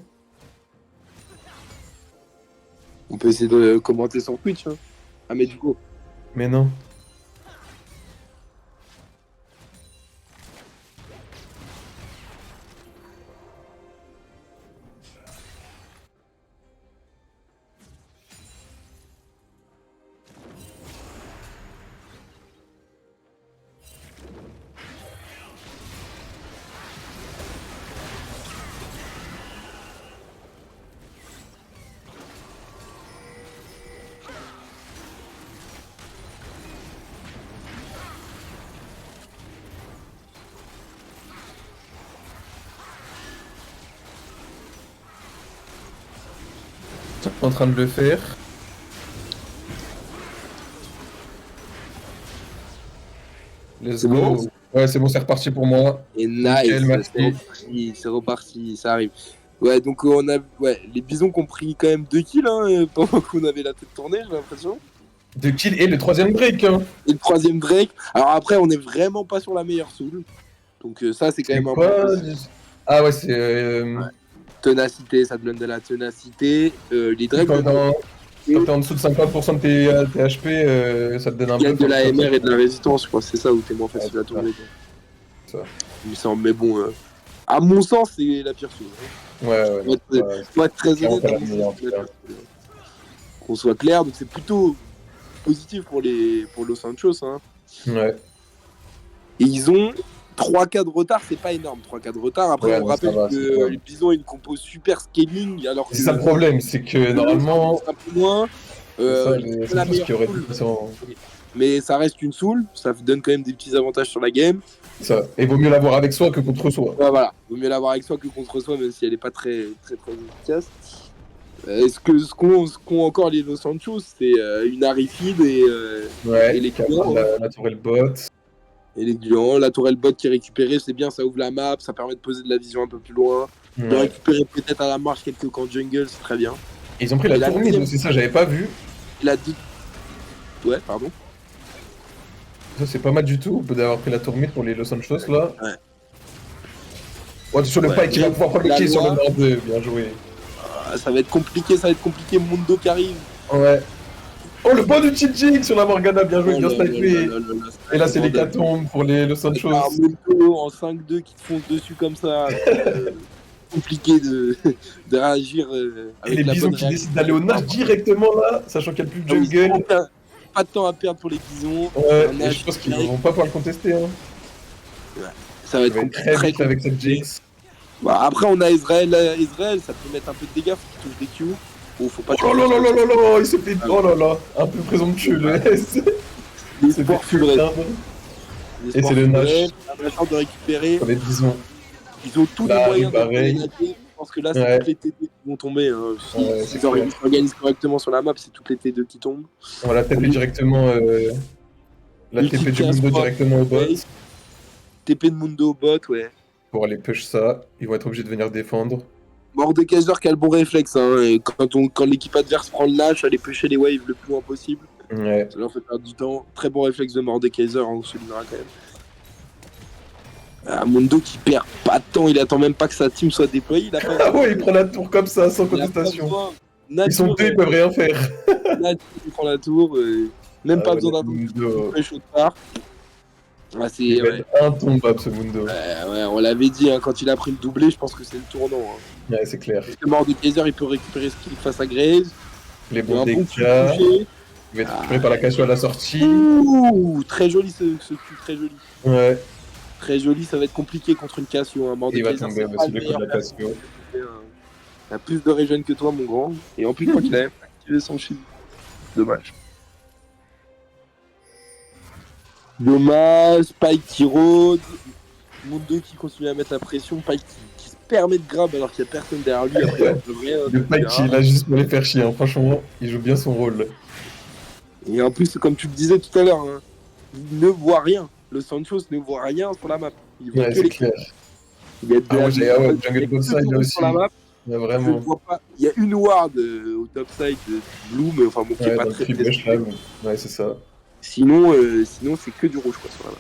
On peut essayer de commenter sur Twitch. Hein. Ah mais du coup. Mais non. En train de le faire. Let's go. Ouais, c'est bon, c'est reparti pour moi. Et nice, c'est reparti, ça arrive. Ouais, donc on a les bisons qui ont pris quand même 2 kills hein, pendant qu'on avait la tête tournée, j'ai l'impression. 2 kills et le 3ème break. Hein. Et le 3ème break. Alors après, on est vraiment pas sur la meilleure soul. Donc ça, c'est quand même un peu... Ah ouais, c'est... Ténacité, ça te donne de la ténacité. Les drakes... quand t'es en dessous de 50% de tes HP, ça te donne un Il y a peu. de la MR et de la résistance, je crois, c'est ça où t'es moins facile à tomber. Ça. Mais bon, à mon sens, c'est la pire chose. Ouais. Pour être très honnête, pas la à mon meilleure, sens, c'est la pire chose. Qu'on soit clair, donc c'est plutôt positif pour Los Angeles. Hein. Ouais. Et ils ont 3 cas de retard, c'est pas énorme. 3 cas de retard. Après, on rappelle que les Bisons ont une compo super scaling. Alors c'est ça le problème, c'est que normalement. Un peu moins. C'est la meilleure soul. Mais ça reste une soul, ça donne quand même des petits avantages sur la game. Ça. Et vaut mieux l'avoir avec soi que contre soi. Ouais, voilà, vaut mieux l'avoir avec soi que contre soi, même si elle est pas très efficace. Ce qu'ont encore les Los Angeles, c'est une Arifid et les clients. La tourelle bot. Et les clients, la tourelle bot qui est récupérée, c'est bien, ça ouvre la map, ça permet de poser de la vision un peu plus loin. De récupérer peut-être à la marche quelques camps jungle, c'est très bien. Et ils ont pris la tourelle, c'est ça, j'avais pas vu. Ouais, pardon. Ça, c'est pas mal du tout d'avoir pris la tourmite pour les Los Angeles là. Ouais. Sur le pike, il va pouvoir prendre le kill sur le Nord 2, bien joué. Ça va être compliqué, Mundo qui arrive. Ouais. Oh, le bon du Jinx sur la Morgana, bien joué, bien snipé. Et là, c'est l'hécatombe pour les Los Angeles. Mundo en 5-2 qui te fonce dessus comme ça. Compliqué de réagir. Et les bisons qui décident d'aller au Nash directement là, sachant qu'il n'y a plus de jungle. Pas de temps à perdre pour les bisons. Ouais, et je pense qu'ils ne vont pas pouvoir le contester. Hein. Ouais. Ça va être compliqué très vite avec cette Jinx. Bah, après, on a Israël, ça peut mettre un peu de dégâts, faut qu'il touche des Q. Oh, faut pas oh là, il s'est fait. Oh là là, un peu présomptueux le S. Les sports fuleraient. Et c'est le Nash. La chance de récupérer. Les bisons. Ils ont tous les moyens de gagner. Je pense que là, c'est toutes les T2 qui vont tomber. Hein. Si ils s'organisent correctement sur la map, c'est toutes les T2 qui tombent. On va la taper directement. La TP du Mundo directement au bot. TP de Mundo au bot, ouais. Pour aller push ça, ils vont être obligés de venir défendre. Mordekaiser qui a le bon réflexe. Hein. Et quand l'équipe adverse prend le Nash, aller pusher les waves le plus loin possible. Ouais. Ça leur fait perdre du temps. Très bon réflexe de Mordekaiser, on se soulignera quand même. Mundo qui perd pas de temps, il attend même pas que sa team soit déployée. Ah ouais, il prend la tour comme ça, sans contestation. Ils sont deux, ils peuvent rien faire. Nature, il prend la tour, même pas besoin d'attendre. C'est intombable ce Mundo. Ouais, on l'avait dit, hein, quand il a pris le doublé, je pense que c'est le tournant. Hein. Ouais, c'est clair. Parce que Mordekaiser, il peut récupérer ce qu'il face à Graves. Les bons dégâts. Il va être récupéré par la Cassio à la sortie. Ouh, très joli ce cul, très joli. Ouais. Très joli, ça va être compliqué contre une Cassio. Hein. Il va tomber aussi le coup de la Cassio. Il a plus de régène que toi, mon grand. Et en plus, je crois qu'il a activé son shield. Dommage. Dommage, Pike qui rôde. Mundo qui continue à mettre la pression. Pike qui se permet de grab alors qu'il n'y a personne derrière lui. Après, le Pike qui est là juste pour les faire chier. Hein. Franchement, il joue bien son rôle. Et en plus, comme tu le disais tout à l'heure, hein, il ne voit rien. Le Sancho ne voit rien sur la map. Il voit que les clair. Il y a Jungle Bonside là aussi. Sur la map. Ouais, vraiment. Il y a une ward au top side de Blue, mais enfin bon, qui est pas très Ouais, c'est ça. Sinon c'est que du rouge quoi sur la map.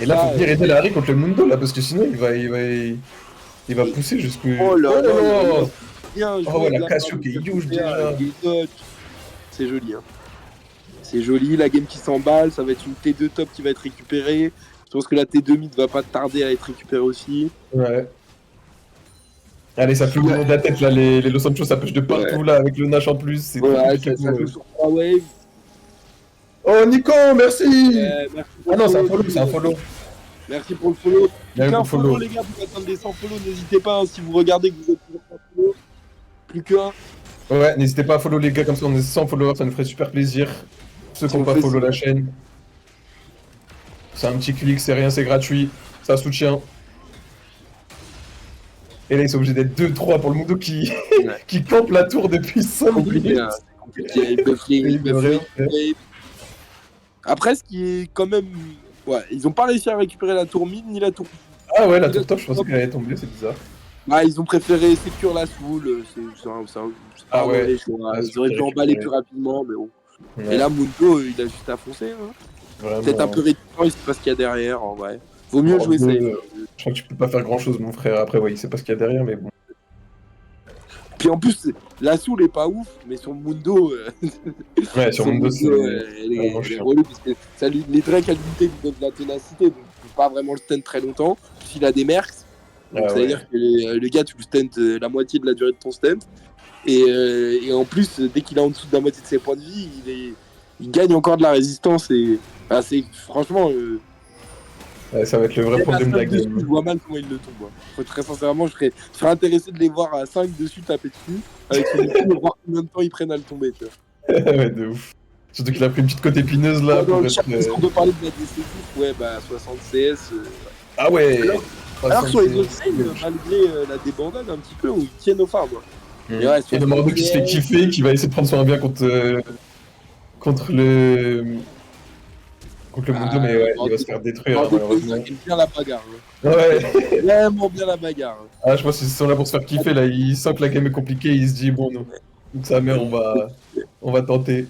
Et là, faut venir aider la Harry contre le Mundo là, parce que sinon il va pousser jusqu'où. Oh là là. Oh ouais, la Cassio qui est huge déjà. C'est joli, hein. C'est joli, la game qui s'emballe, ça va être une T2 top qui va être récupérée. Je pense que la T2 mid va pas tarder à être récupérée aussi. Ouais. Allez, ça fait le monde de la tête là, les Los Angeles ça push de partout là, avec le Nash en plus. C'est ça joue sur 3 waves. Oh Nico, merci, merci ah non, c'est un follow. Merci pour le follow. Qu'un follow les gars, vous attendez 100 follow, n'hésitez pas, hein, si vous regardez que vous êtes toujours pas follow. Plus qu'un. Ouais, n'hésitez pas à follow les gars, comme ça on est 100 followers, ça nous ferait super plaisir. Ceux qui n'ont pas follow la chaîne. C'est un petit clic, c'est rien, c'est gratuit. Ça soutient. Et là ils sont obligés d'être 2-3 pour le Mundo qui campe la tour depuis 5 minutes. C'est compliqué. Après, ce qui est quand même... Ouais, ils ont pas réussi à récupérer la tour mid ni la tour... Ah ouais, la tour top, je pensais qu'elle allait tomber, c'est bizarre. Ah, ils ont préféré sécure la soul, ah ouais. Ils auraient pu emballer plus rapidement, mais bon. Ouais. Et là, Mundo, il a juste à foncer. Hein. Peut-être un peu réticent, il sait pas ce qu'il y a derrière, en vrai. Vaut mieux jouer safe. Je crois que tu peux pas faire grand chose, mon frère. Après, ouais, il sait pas ce qu'il y a derrière, mais bon. Puis en plus, la soul est pas ouf, mais sur Mundo, Ouais, sur Mundo, c'est elle est relou parce que les Drake à l'unité lui donnent de la ténacité, donc il peut pas vraiment le stun très longtemps. S'il a des mercs, donc ça veut dire que le gars, tu le stun la moitié de la durée de ton stun. Et en plus, dès qu'il est en dessous de la moitié de ses points de vie, il gagne encore de la résistance. Et c'est franchement. Ça va être le vrai problème de la game. Je vois mal comment il le tombe. Très sincèrement, je serais intéressé de les voir à 5 dessus taper dessus, avec son outil, et voir combien de temps ils prennent à le tomber. Tu vois. Ouais, de ouf. Surtout qu'il a pris une petite côte épineuse là. Est-ce qu'on peut parler de la DC? Ouais, 60 CS. Ah ouais. Alors sur les autres scènes, malgré la débandade un petit peu, où ils tiennent au phare. Et le Mordo qui se fait kiffer, qui va essayer de prendre son 1v contre le Mundo, mais ouais, il va se faire détruire malheureusement. Il bien la bagarre. Ouais. Vraiment bien la bagarre. Ah, je pense qu'ils sont là pour se faire kiffer là. Il sent que la game est compliquée, il se dit bon, non. Sa mère, on va tenter.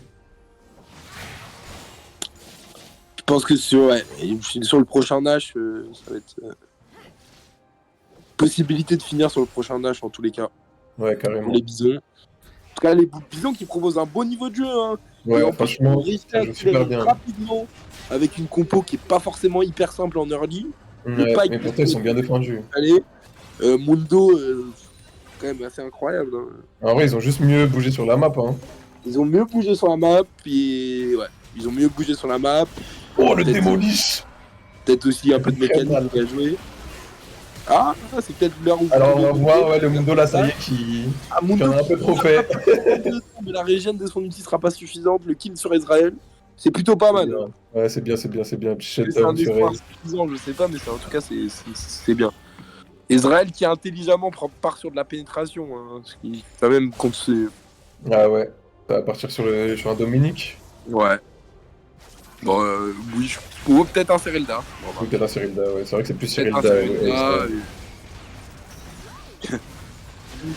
Je pense que sur le prochain Nash, ça va être possibilité de finir sur le prochain Nash en tous les cas. Ouais, carrément. Pour les bisons. En tout cas, les bisons qui proposent un beau niveau de jeu. Hein. Ouais, franchement, ça joue super bien. Rapidement, avec une compo qui est pas forcément hyper simple en early. Ouais, mais pourtant, ils sont bien défendus. Allez, Mundo, quand même assez incroyable. Hein. En vrai, ils ont juste mieux bougé sur la map. Hein. Ils ont mieux bougé sur la map, et ouais, ils ont mieux bougé sur la map. Oh, le démolish! Peut-être aussi un peu de mécanique à jouer. Ah, c'est peut-être l'heure où... Alors, on va voir, le Mundo, là, ça y est, qui en a un peu trop fait. Mais la régène de son outil sera pas suffisante. Le kill sur Israël, c'est plutôt pas mal. Ouais, c'est bien. Petit c'est un espoir suffisant, je sais pas, mais en tout cas, c'est bien. Israël qui intelligemment part sur de la pénétration, hein, ce qui quand même compte. Ah ouais, ça va partir sur un Dominique. Ouais. Bon, oui, ou peut-être un Serelda. Ou peut-être un Serelda, ouais. C'est vrai que c'est plus Serelda.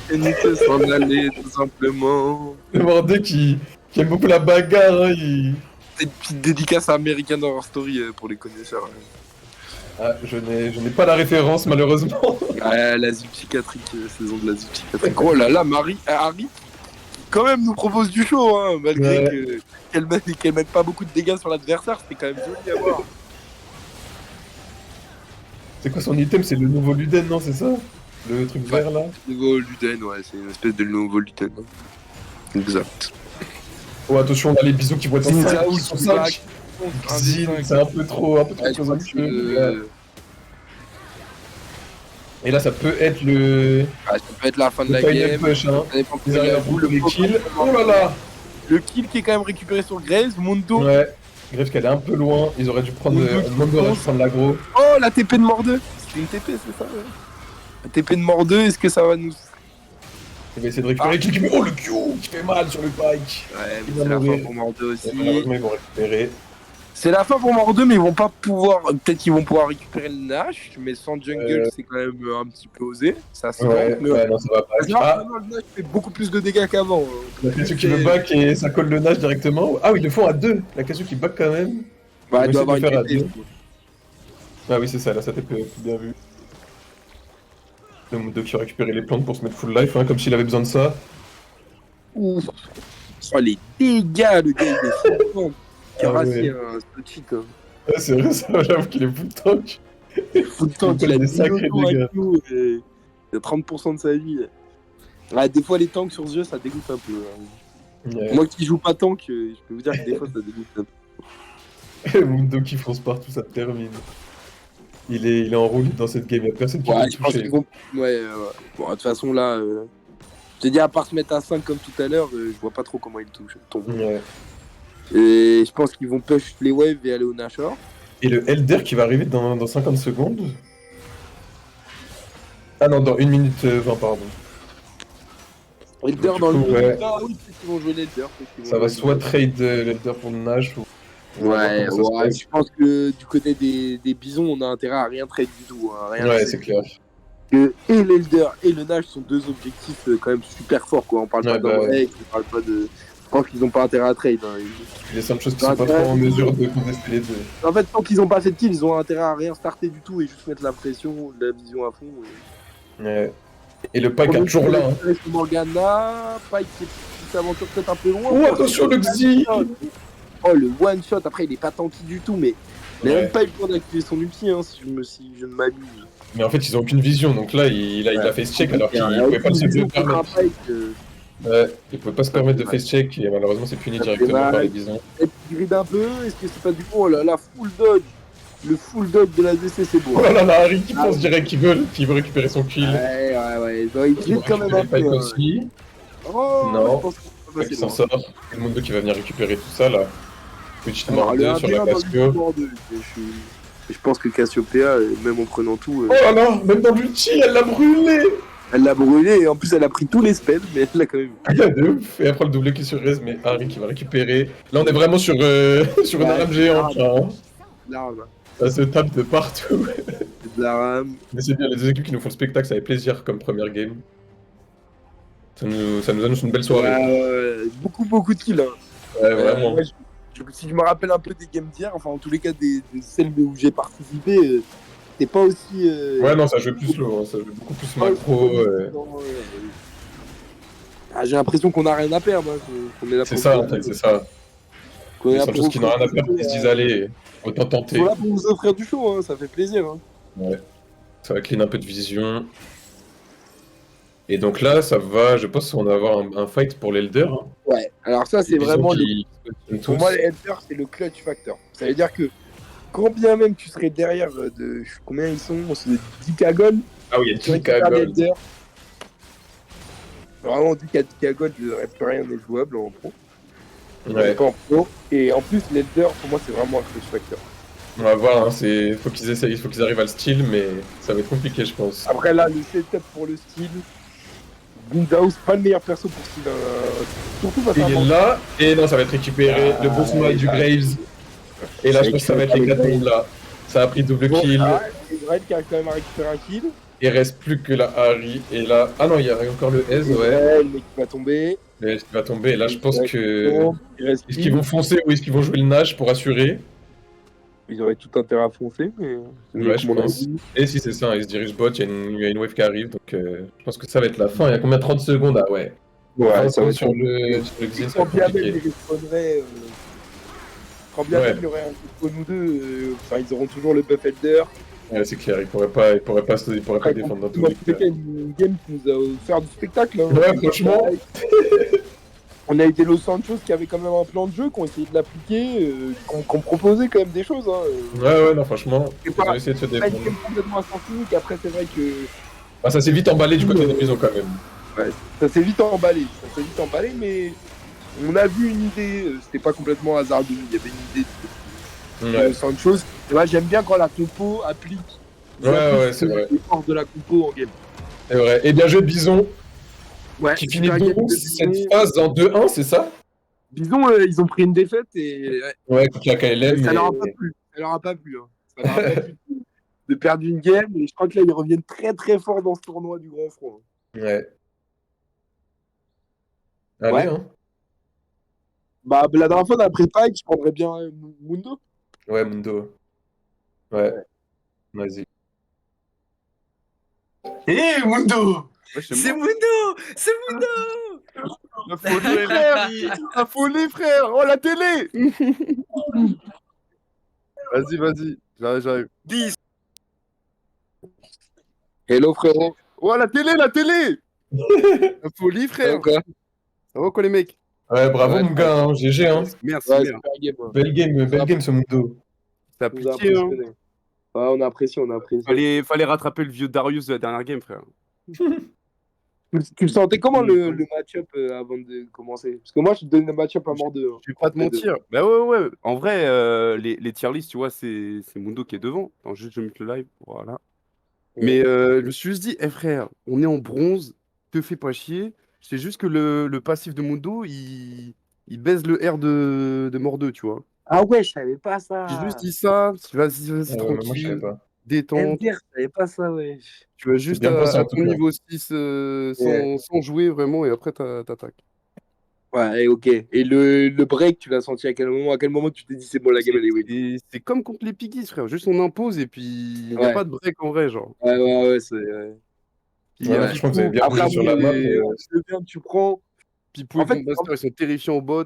Il s'en aller, tout simplement. Le Mordo qui aime beaucoup la bagarre, hein, C'est une petite dédicace à American Horror Story pour les connaisseurs. Ah, je n'ai pas la référence, malheureusement. L'asile psychiatrique, saison de l'asile psychiatrique. Oh là là, Harry, quand même nous propose du show, hein, malgré qu'elle mette pas beaucoup de dégâts sur l'adversaire, c'était quand même joli à voir. C'est quoi son item? C'est le nouveau Luden, non? C'est ça? Le truc vert là? Le nouveau Luden, ouais, c'est une espèce de nouveau Luden. Hein. Exact. Oh, attention, on a les bisous qui vont être en 5. C'est un peu trop Et là, ça peut être ça peut être la fin de la game. Push, hein. Ils arrivent à rouler les kills. Oh là là! Le kill qui est quand même récupéré sur Graves, Mundo. Ouais, Graves qu'elle est un peu loin. Ils auraient dû prendre l'aggro. Oh, la TP de mort 2. C'était une TP, c'est ça, ouais. La TP de mort 2, est-ce que ça va nous... Il va essayer de récupérer le kill. Oh, le Q qui fait mal sur le pike. Ouais, mais c'est la fin pour mort 2 aussi. Malheureusement, ils vont récupérer. C'est la fin pour mort 2, mais ils vont pas pouvoir. Peut-être qu'ils vont pouvoir récupérer le Nash, mais sans jungle, c'est quand même un petit peu osé. Ça, c'est non, ça va pas. Non, le Nash fait beaucoup plus de dégâts qu'avant. La Cassio qui le back et ça colle le Nash directement. Ah oui, ils le font à 2. La Cassio qui back quand même. Bah, elle doit avoir une TP. Ah oui, c'est ça, là, ça TP, bien vu. Le Mundo qui a récupéré les plantes pour se mettre full life, hein, comme s'il avait besoin de ça. Ouf. Oh, les dégâts, le gars, il est fou. Qui a rassé un petit homme. Ouais, c'est vrai, ça, j'avoue qu'il est full tank. Full tank, il a des sacrés dégâts. Il a 30% de sa vie. Ouais, des fois, les tanks sur ce jeu, ça dégoûte un peu. Hein. Ouais. Moi qui joue pas tank, je peux vous dire que des fois, ça dégoûte un peu. Le Mundo qui fonce partout, ça termine. Il est en roue dans cette game, il n'y a personne qui peut le toucher. Ouais. Bon, de toute façon, là, je te dis, à part se mettre à 5 comme tout à l'heure, je vois pas trop comment il touche. Ouais. Et je pense qu'ils vont push les waves et aller au Nashor. Et le Elder qui va arriver dans 50 secondes. Ah non, dans 1 minute 20, pardon. Elder dans le ouais. Ah oui, ils vont jouer l'Elder. Ça va soit trade l'Elder pour le Nash ou... Ouais, je pense que du côté des bisons, on a intérêt à rien trade du tout. Hein, rien ouais, c'est clair. Et l'Elder et le Nash sont deux objectifs quand même super forts, quoi. On parle pas d'un break, on parle pas de... Je pense qu'ils n'ont pas intérêt à trade. Hein. Les seules choses qui sont pas trop en mesure de contester les deux. En fait, tant qu'ils n'ont pas fait de kill, ils ont intérêt à rien starter du tout et juste mettre la pression, la vision à fond. Ouais. Et le Pike est toujours là. Hein. Morgana, Pike qui s'aventure peut-être un peu loin. Oh, attention le Xi. Oh, le one shot, après il est pas tanky du tout, mais il n'a même pas eu le temps d'activer son ulti, hein, si je ne m'abuse. Mais en fait, ils ont aucune vision, donc là, il a face check alors qu'il pouvait pas se permettre. Il pouvait pas se permettre de face check et malheureusement, c'est puni directement par les bisons. Et tu grides un peu, est-ce que c'est pas du coup, oh là là, full dodge. Le full dodge de la DC, c'est beau. Oh là là, Harry qui pense direct qu'il veut récupérer son kill. Ouais. Il gride quand même un peu. Aussi. Oh, non, il s'en sort. C'est le Mundo qui va venir récupérer tout ça là. Petite mort 2 sur la Cassio. Je pense que Cassiopeia, même en prenant tout. Oh là là, même dans l'ulti, elle l'a brûlé. Elle l'a brûlé et en plus elle a pris tous les spells, mais elle l'a quand même eu. De ouf. Et après le double qui sur Rez, mais Harry qui va récupérer. Là on est vraiment sur, sur une rame géante. L'arme. Ça se tape de partout. C'est de la rame. Mais c'est bien, les deux équipes qui nous font le spectacle, ça fait plaisir comme première game. Ça nous annonce une belle soirée. Beaucoup de kills. Hein. Ouais, vraiment. Si je me rappelle un peu des games d'hier, enfin en tous les cas de celles où j'ai participé, c'était pas aussi. Ouais, non, ça jouait plus lourd, hein, ça jouait beaucoup plus macro. J'ai l'impression qu'on a rien à perdre. Hein, c'est ça, en fait, c'est ça. Les seules choses qui n'ont rien à perdre, ils se disent allez, autant tenter. Voilà pour vous offrir du show, hein, ça fait plaisir. Hein. Ouais, ça va clean un peu de vision. Et donc là, ça va, je pense qu'on va avoir un fight pour l'Elder. Hein. Ouais, alors ça, c'est vraiment pour moi, l'Elder, c'est le clutch factor. Ça veut dire que quand bien même tu serais derrière de. Combien ils sont? C'est 10 Kagol. Ah oui, il y a 10 Kagol. Vraiment, 10 Kagol, plus rien n'est jouable en pro. Ouais. Pas en pro. Et en plus, l'Elder, pour moi, c'est vraiment un clutch factor. On va voir, hein, faut qu'ils essayent, il faut qu'ils arrivent à le style, mais ça va être compliqué, je pense. Après, là, le setup pour le style. Gundaos, pas le meilleur perso pour style. Surtout parce il est là, et non, ça va être récupéré. Le boss noir du Graves. Et là, je pense que ça va être l'hécatombe là. Ça a pris double kill. Et Red qui arrive quand même à récupérer un kill. Il reste plus que la Harry. Et là. Ah non, il y a encore le S, ouais. Le mec qui va tomber. Le S qui va tomber. Et là, je pense que. Est-ce qu'ils vont foncer ou est-ce qu'ils vont jouer le Nash pour assurer? Ils auraient tout intérêt à foncer, mais. Ouais, je pense. Et si c'est ça, ils se dirigent bot, il y a une wave qui arrive, donc je pense que ça va être la fin. Il y a combien? 30 secondes? Ah ouais. Ouais, ça va être sur le Xin, quand bien même ils respawnerait. Quand bien même il y aurait un spawn ou deux, ils auront toujours le buff Elder. Ouais, c'est clair, ils pourraient pas défendre dans tous les cas. C'est une game qui nous a offert du spectacle. Hein. Ouais, franchement. On a été Los Santos qui avait quand même un plan de jeu, qui ont essayé de l'appliquer, qui ont proposé quand même des choses. Hein. Ouais, non, franchement, ils ont essayé de se défendre. C'est complètement instantané, après c'est vrai que... Bah, ça s'est vite emballé du côté des maisons quand même. Ouais, ça s'est vite emballé, mais on a vu une idée, c'était pas complètement hasardeux, il y avait une idée de Los Santos. Et moi j'aime bien quand la compo applique c'est vrai. les forces de la compo en game. C'est vrai, et bien joué Bison. Ouais, qui finit cette phase en 2-1, c'est ça? Bison, ils ont pris une défaite et... Ouais, contre la KLM. Ça leur a pas plu. Ça leur a pas plu. Hein. Ça leur a pas plu de perdre une game. Et je crois que là, ils reviennent très très fort dans ce tournoi du Grand Front. Ouais. Allez, hein. Bah, la dernière fois, on a pris Pike, je prendrais bien Mundo. Ouais, Mundo. Ouais. Vas-y. Hé, Mundo! C'est Mundo! C'est Mundo! La folie, frère! La folie, frère! Oh, la télé! Vas-y. J'arrive. 10. Hello, frérot. Oh, la télé! La folie, frère! Ça va quoi, les mecs? Ouais, bravo, mon gars, hein, GG, hein. Merci, Belle game, ce Mundo. T'as piqué, hein. Ouais, on a apprécié. Fallait rattraper le vieux Darius de la dernière game, frère. Tu le sentais comment le match-up avant de commencer? Parce que moi, je te donne le match-up à mort 2. Je vais pas te mentir. Bah ouais. En vrai, les tier list, tu vois, c'est Mundo qui est devant. Attends, juste je mute le live. Voilà. Mais je me suis juste dit, frère, on est en bronze, te fais pas chier. C'est juste que le passif de Mundo, il baise le R de Mordeux, tu vois. Ah ouais, je savais pas ça. J'ai juste dit ça, vas-y, tranquille. Moi, je savais pas. Détente. MDR, je savais pas ça, ouais. Tu vas juste à ton niveau 6 sans jouer vraiment et après t'attaques. Ouais, ok. Et le break, tu l'as senti à quel moment? À quel moment tu t'es dit c'est bon, la game elle est win? C'est comme contre les Piggies, frère. Juste on impose et puis il n'y a pas de break en vrai, genre. Ouais, c'est... Ouais, franchement, vous avez bien bougé Après, sur la map. tu prends. Pipo et En fait, Bombastor, ils sont terrifiants au bot.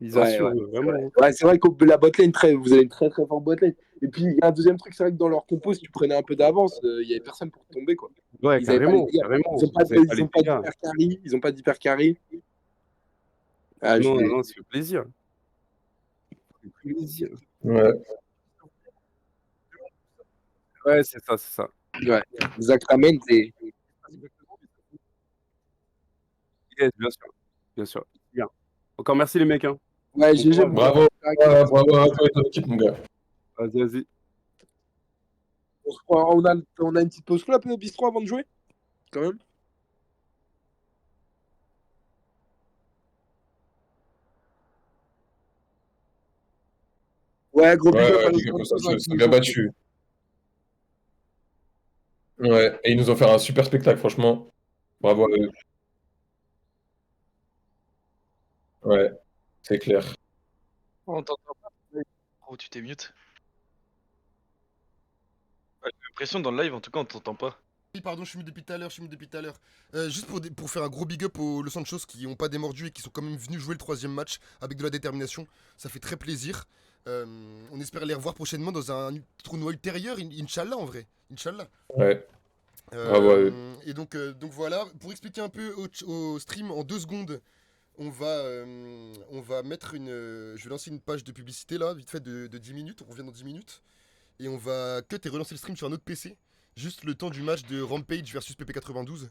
Ils assurent vraiment. Ouais, c'est vrai que la botlane, vous avez une très très forte botlane. Et puis, il y a un deuxième truc, c'est vrai que dans leur compo, si tu prenais un peu d'avance, il n'y avait personne pour tomber, quoi. Ouais, Ils avaient pas les carrément, dégâts. carrément. Ils Vous avez pas les ont pas dégâts. d'hyper carry. Ils ont pas d'hyper carry. Ah, Non, non, ça fait plaisir. Ça fait plaisir. Ouais. Ouais, c'est ça, c'est ça. Ouais. Exactement. Yes, bien sûr. Bien sûr. Bien. Encore merci les mecs. Hein. Ouais, Bon GG. courage. Bravo. Bravo à toi et ton équipe, mon gars. Vas-y, vas-y. On a une petite pause club, Bistro, avant de jouer quand même. Ouais, gros big up à Big up aux Santos, ils ont bien battu. Ouais, et ils nous ont fait un super spectacle, franchement. Bravo à eux. Ouais, c'est clair. On t'entend pas. Oh, tu t'es mute. Ouais, j'ai l'impression dans le live, en tout cas, on t'entend pas. Oui, pardon, je suis mis depuis tout à l'heure. Juste pour faire un gros big up aux Los Angeles qui n'ont pas démordu et qui sont quand même venus jouer le 3e match avec de la détermination. Ça fait très plaisir. On espère les revoir prochainement dans un tournoi ultérieur, Inch'Allah en vrai. Inch'Allah. Ouais. Bravo à eux. Et donc voilà, pour expliquer un peu au stream en 2 secondes, on va mettre je vais lancer une page de publicité là, vite fait de 10 minutes, on revient dans 10 minutes. Et on va cut et relancer le stream sur un autre PC. Juste le temps du match de Rampage versus PP92.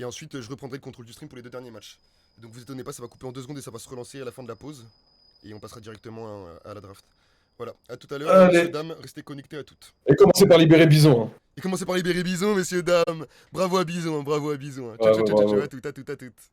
Et ensuite, je reprendrai le contrôle du stream pour les 2 derniers matchs. Donc vous étonnez pas, ça va couper en 2 secondes et ça va se relancer à la fin de la pause. Et on passera directement à la draft. Voilà, à tout à l'heure, messieurs, dames, restez connectés à toutes. Et commencez par libérer Bison. Et commencez par libérer Bison, messieurs, dames. Bravo à Bison, bravo à Bison. Ciao, ciao, ciao, à toutes.